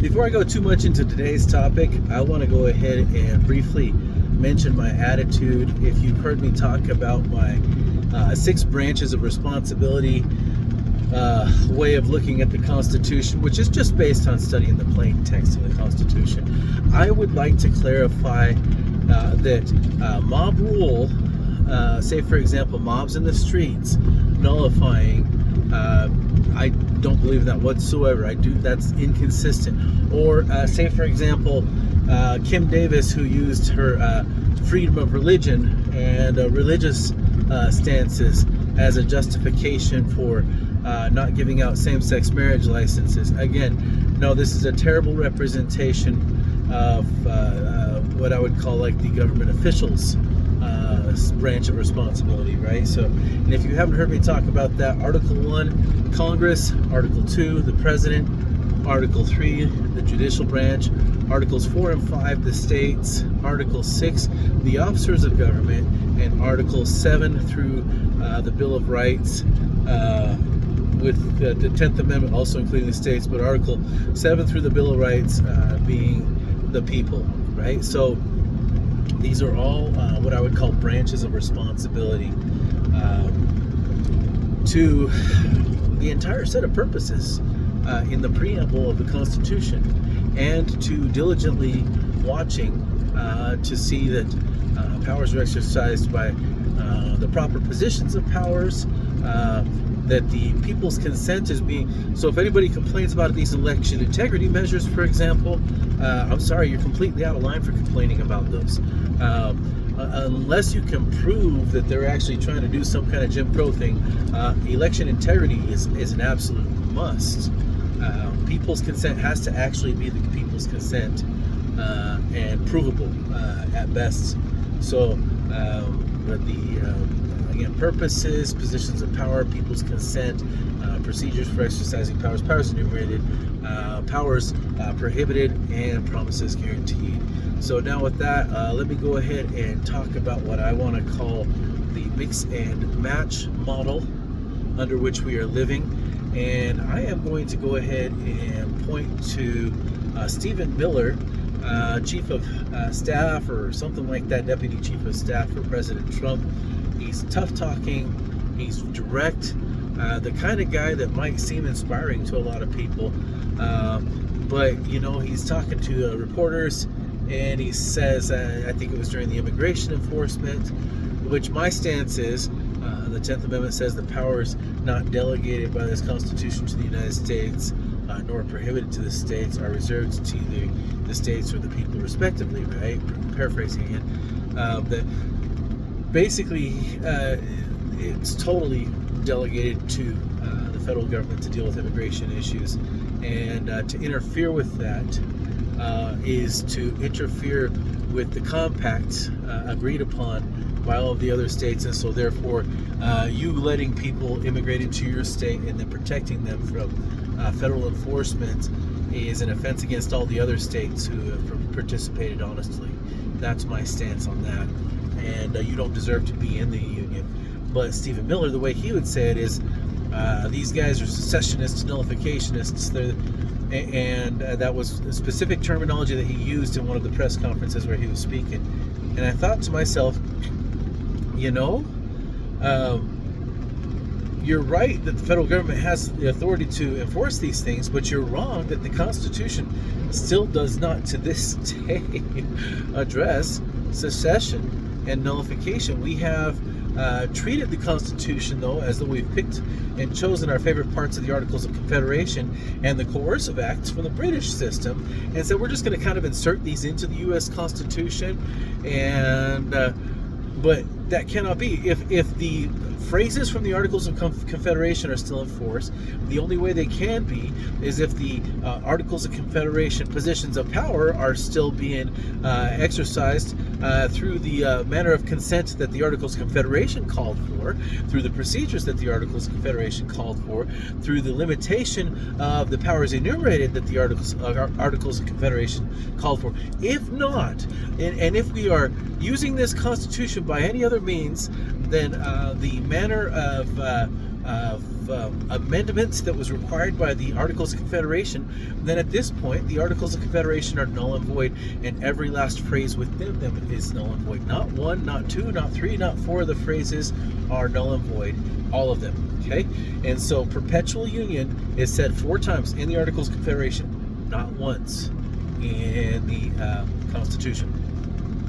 Before I go too much into today's topic, I want to go ahead and briefly mention my attitude. If you've heard me talk about my 6 branches of responsibility way of looking at the Constitution, which is just based on studying the plain text of the Constitution, I would like to clarify that mob rule, say for example, mobs in the streets, nullifying, I don't believe in that whatsoever. That's inconsistent. Or say for example, Kim Davis, who used her freedom of religion and religious stances as a justification for not giving out same-sex marriage licenses. Again, no, this is a terrible representation of what I would call like the government officials branch of responsibility, right? So, and if you haven't heard me talk about that, Article 1, Congress; Article 2, the President; Article 3, the judicial branch; Articles 4 and 5, the states; Article 6, the officers of government; and Article 7 through the Bill of Rights, with the 10th Amendment also including the states, but Article 7 through the Bill of Rights being the people, right? So these are all what I would call branches of responsibility to the entire set of purposes in the preamble of the Constitution, and to diligently watching to see that powers are exercised by the proper positions of powers, that the people's consent is being... So if anybody complains about these election integrity measures, for example, I'm sorry, you're completely out of line for complaining about those. Unless you can prove that they're actually trying to do some kind of Jim Crow thing, election integrity is an absolute must. People's consent has to actually be the people's consent, and provable at best. So, but again, purposes, positions of power, people's consent, procedures for exercising powers, powers enumerated, powers prohibited, and promises guaranteed. So now with that, let me go ahead and talk about what I want to call the mix and match model under which we are living. And I am going to go ahead and point to Stephen Miller, Chief of Staff or something like that, Deputy Chief of Staff for President Trump. He's tough talking, he's direct, the kind of guy that might seem inspiring to a lot of people, but you know, he's talking to reporters, and he says, I think it was during the immigration enforcement, which my stance is, the 10th Amendment says the powers not delegated by this Constitution to the United States, nor prohibited to the states, are reserved to the states or the people respectively, right? Paraphrasing it. That basically it's totally delegated to the federal government to deal with immigration issues, and to interfere with that is to interfere with the compact agreed upon by all of the other states. And so therefore you letting people immigrate into your state and then protecting them from federal enforcement is an offense against all the other states who have participated honestly. That's my stance on that. And you don't deserve to be in the union. But Stephen Miller, the way he would say it is, these guys are secessionists, nullificationists, and that was a specific terminology that he used in one of the press conferences where he was speaking. And I thought to myself, you know, you're right that the federal government has the authority to enforce these things, but you're wrong that the Constitution still does not to this day address secession and nullification. We have treated the Constitution, though, as though we've picked and chosen our favorite parts of the Articles of Confederation and the coercive acts from the British system, and so we're just going to kind of insert these into the U.S. Constitution. And but that cannot be. If the phrases from the Articles of Confederation are still in force, the only way they can be is if the Articles of Confederation positions of power are still being exercised through the manner of consent that the Articles of Confederation called for, through the procedures that the Articles of Confederation called for, through the limitation of the powers enumerated that the Articles of Confederation called for. If not, and if we are using this Constitution by any other means than the manner of amendments that was required by the Articles of Confederation, then at this point the Articles of Confederation are null and void, and every last phrase within them is null and void. Not one, not two, not three, not four of the phrases are null and void. All of them. Okay? And so perpetual union is said 4 times in the Articles of Confederation, not once in the Constitution.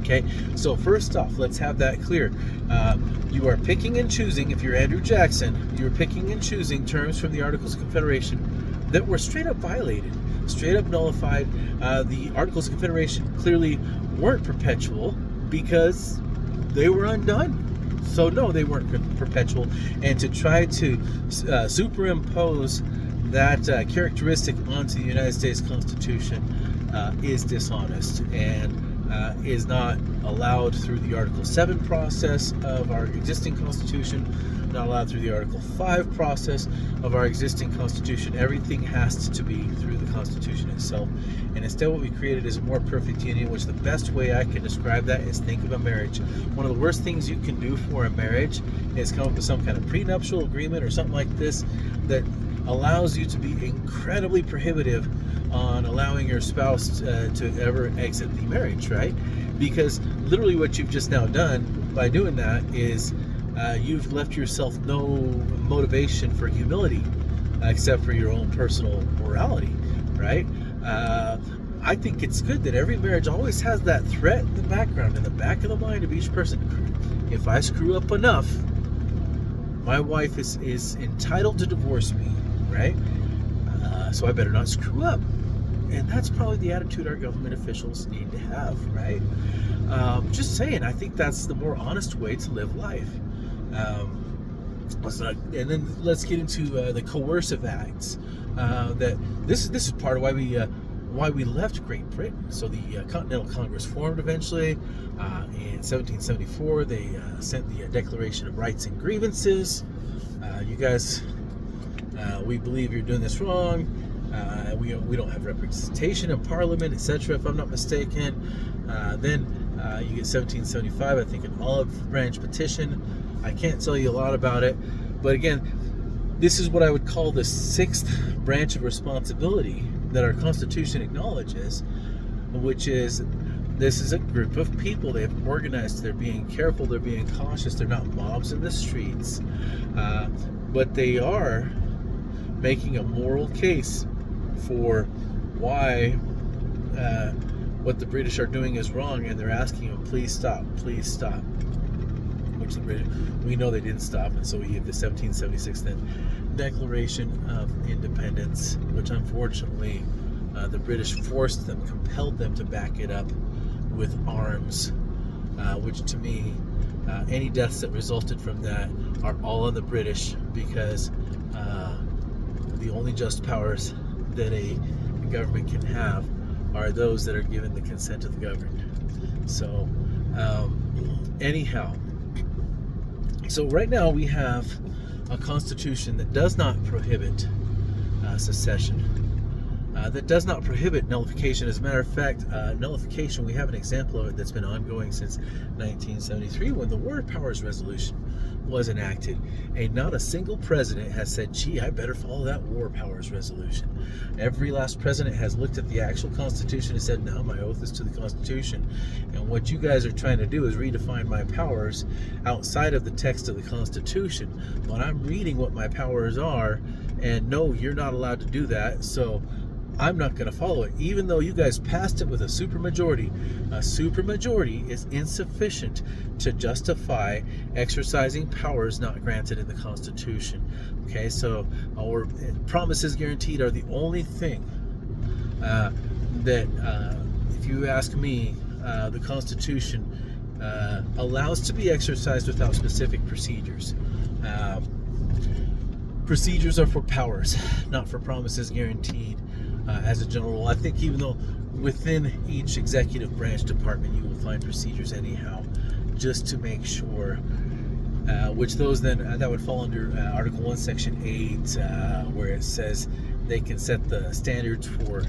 Okay, so first off, let's have that clear. You are picking and choosing, if you're Andrew Jackson, you're picking and choosing terms from the Articles of Confederation that were straight up violated, straight up nullified. The Articles of Confederation clearly weren't perpetual because they were undone. So no, they weren't perpetual. And to try to superimpose that characteristic onto the United States Constitution is dishonest and is not allowed through the Article 7 process of our existing Constitution, not allowed through the Article 5 process of our existing Constitution. Everything has to be through the Constitution itself. And instead what we created is a more perfect union, which the best way I can describe that is think of a marriage. One of the worst things you can do for a marriage is come up with some kind of prenuptial agreement or something like this that allows you to be incredibly prohibitive on allowing your spouse to ever exit the marriage, right? Because literally what you've just now done by doing that is you've left yourself no motivation for humility except for your own personal morality, right? I think it's good that every marriage always has that threat in the background, in the back of the mind of each person. If I screw up enough, my wife is entitled to divorce me, right? So I better not screw up. And that's probably the attitude our government officials need to have, right? Just saying, I think that's the more honest way to live life. And then let's get into the coercive acts. That this is part of why we left Great Britain. So the Continental Congress formed eventually. In 1774, they sent the Declaration of Rights and Grievances. You guys, we believe you're doing this wrong. We don't have representation in Parliament, etc. If I'm not mistaken. Then you get 1775, I think, an olive branch petition. I can't tell you a lot about it, but again, this is what I would call the 6th branch of responsibility that our Constitution acknowledges, which is this is a group of people. They've organized. They're being careful. They're being cautious. They're not mobs in the streets, but they are making a moral case for why what the British are doing is wrong, and they're asking them, please stop, which the British, we know they didn't stop, and so we have the 1776 then Declaration of Independence, which unfortunately the British forced them, compelled them to back it up with arms, which to me, any deaths that resulted from that are all on the British, because the only just powers that a government can have are those that are given the consent of the governed. So anyhow, so right now we have a constitution that does not prohibit secession, that does not prohibit nullification. As a matter of fact, nullification, we have an example of it that's been ongoing since 1973 when the War Powers Resolution was enacted, and not a single president has said, gee, I better follow that War Powers Resolution. Every last president has looked at the actual Constitution and said, no, my oath is to the Constitution, and what you guys are trying to do is redefine my powers outside of the text of the Constitution. But I'm reading what my powers are, and no, you're not allowed to do that, so I'm not going to follow it, even though you guys passed it with a supermajority. A supermajority is insufficient to justify exercising powers not granted in the Constitution. Okay, so our promises guaranteed are the only thing that, if you ask me, the Constitution allows to be exercised without specific procedures. Procedures are for powers, not for promises guaranteed. As a general rule, I think even though within each executive branch department you will find procedures anyhow, just to make sure, which those then, that would fall under Article 1, Section 8, where it says they can set the standards for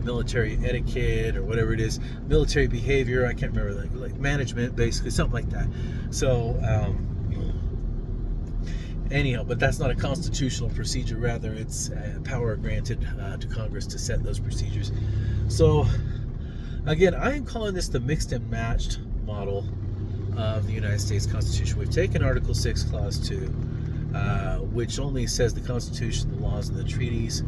military etiquette or whatever it is, military behavior, I can't remember, like management, basically, something like that. So, Anyhow, but that's not a constitutional procedure. Rather, it's power granted to Congress to set those procedures. So, again, I am calling this the mixed and matched model of the United States Constitution. We've taken Article 6, Clause 2, which only says the Constitution, the laws, and the treaties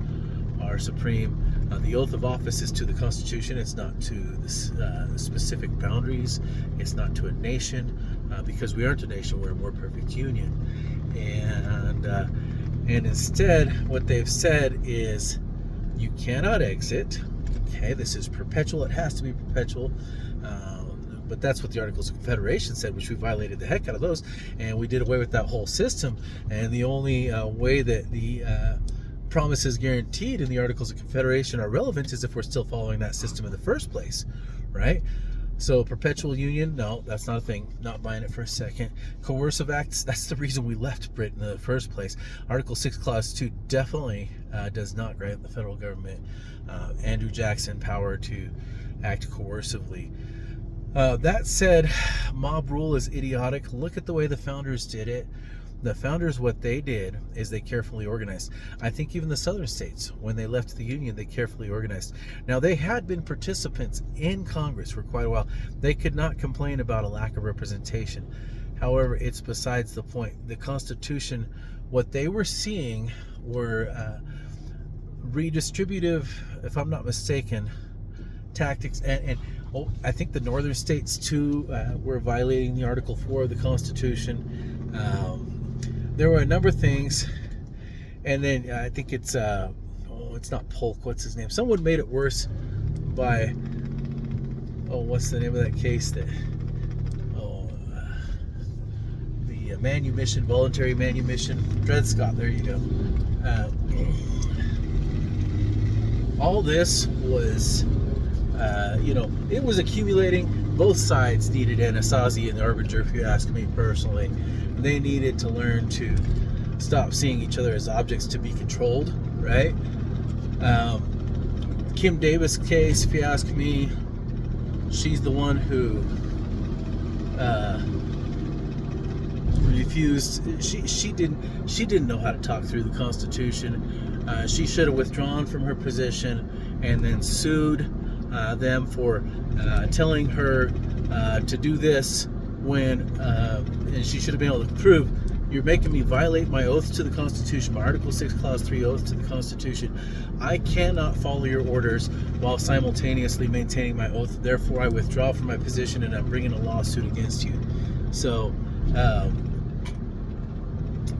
are supreme. The oath of office is to the Constitution. It's not to the specific boundaries. It's not to a nation, because we aren't a nation. We're a more perfect union. And instead, what they've said is you cannot exit. Okay, this is perpetual. It has to be perpetual. But that's what the Articles of Confederation said, which we violated the heck out of those, and we did away with that whole system. And the only way that the promises guaranteed in the Articles of Confederation are relevant is if we're still following that system in the first place, right? So perpetual union, no, that's not a thing. Not buying it for a second. Coercive acts, that's the reason we left Britain in the first place. Article 6, Clause 2 definitely does not grant the federal government Andrew Jackson power to act coercively. That said, mob rule is idiotic. Look at the way the founders did it. The founders, what they did is they carefully organized. I think even the southern states, when they left the Union, they carefully organized. Now, they had been participants in Congress for quite a while. They could not complain about a lack of representation. However, it's besides the point. The Constitution, what they were seeing were redistributive, if I'm not mistaken, tactics. And I think the northern states, too, were violating the Article 4 of the Constitution. There were a number of things, and then I think it's not Polk, what's his name? Someone made it worse by, what's the name of that case that, the manumission, voluntary manumission, Dred Scott, there you go. All this was, it was accumulating. Both sides needed Anasazi and the Arbinger, if you ask me personally. They needed to learn to stop seeing each other as objects to be controlled, right? Kim Davis case, if you ask me, she's the one who refused. She didn't know how to talk through the Constitution. She should have withdrawn from her position and then sued them for telling her to do this when and she should have been able to prove, you're making me violate my oath to the Constitution, my Article 6, Clause 3 oath to the Constitution. I cannot follow your orders while simultaneously maintaining my oath. Therefore, I withdraw from my position and I'm bringing a lawsuit against you. So,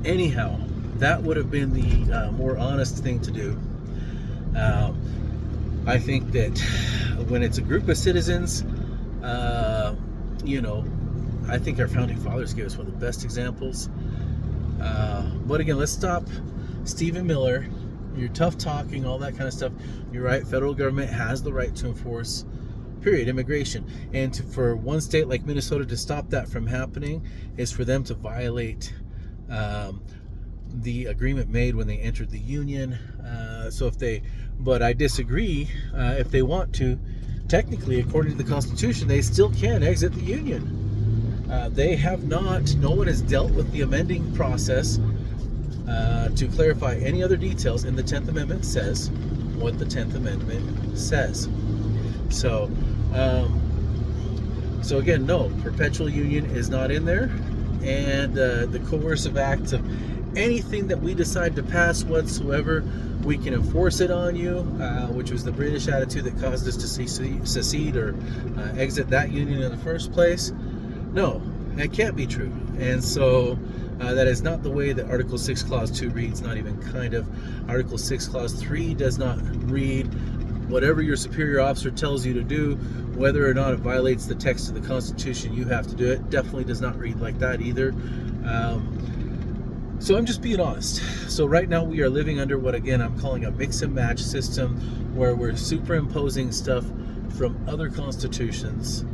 anyhow, that would have been the more honest thing to do. I think that when it's a group of citizens, I think our founding fathers gave us one of the best examples. But again, let's stop Stephen Miller. You're tough talking, all that kind of stuff. You're right. Federal government has the right to enforce, period, immigration. And for one state like Minnesota to stop that from happening is for them to violate the agreement made when they entered the Union. But I disagree. If they want to, technically, according to the Constitution, they still can exit the Union. They have not, no one has dealt with the amending process to clarify any other details, and the 10th Amendment says what the 10th Amendment says. So again, no, perpetual union is not in there, and the coercive acts of anything that we decide to pass whatsoever, we can enforce it on you, which was the British attitude that caused us to secede or exit that union in the first place. No, that can't be true. And so that is not the way that Article 6, Clause 2 reads, not even kind of. Article 6, Clause 3 does not read, whatever your superior officer tells you to do, whether or not it violates the text of the Constitution, you have to do it. Definitely does not read like that either. So I'm just being honest. So right now we are living under what, again, I'm calling a mix and match system, where we're superimposing stuff from other constitutions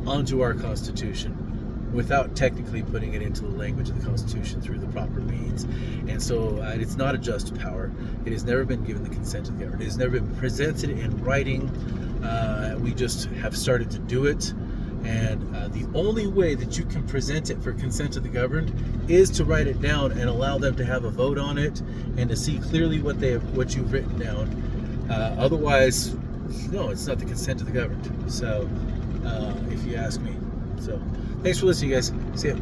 onto our Constitution without technically putting it into the language of the Constitution through the proper means. And so it's not a just power. It has never been given the consent of the government. It has never been presented in writing. We just have started to do it. And the only way that you can present it for consent of the governed is to write it down and allow them to have a vote on it and to see clearly what you've written down. Otherwise, no, it's not the consent of the governed. So, if you ask me. So, thanks for listening, guys. See ya.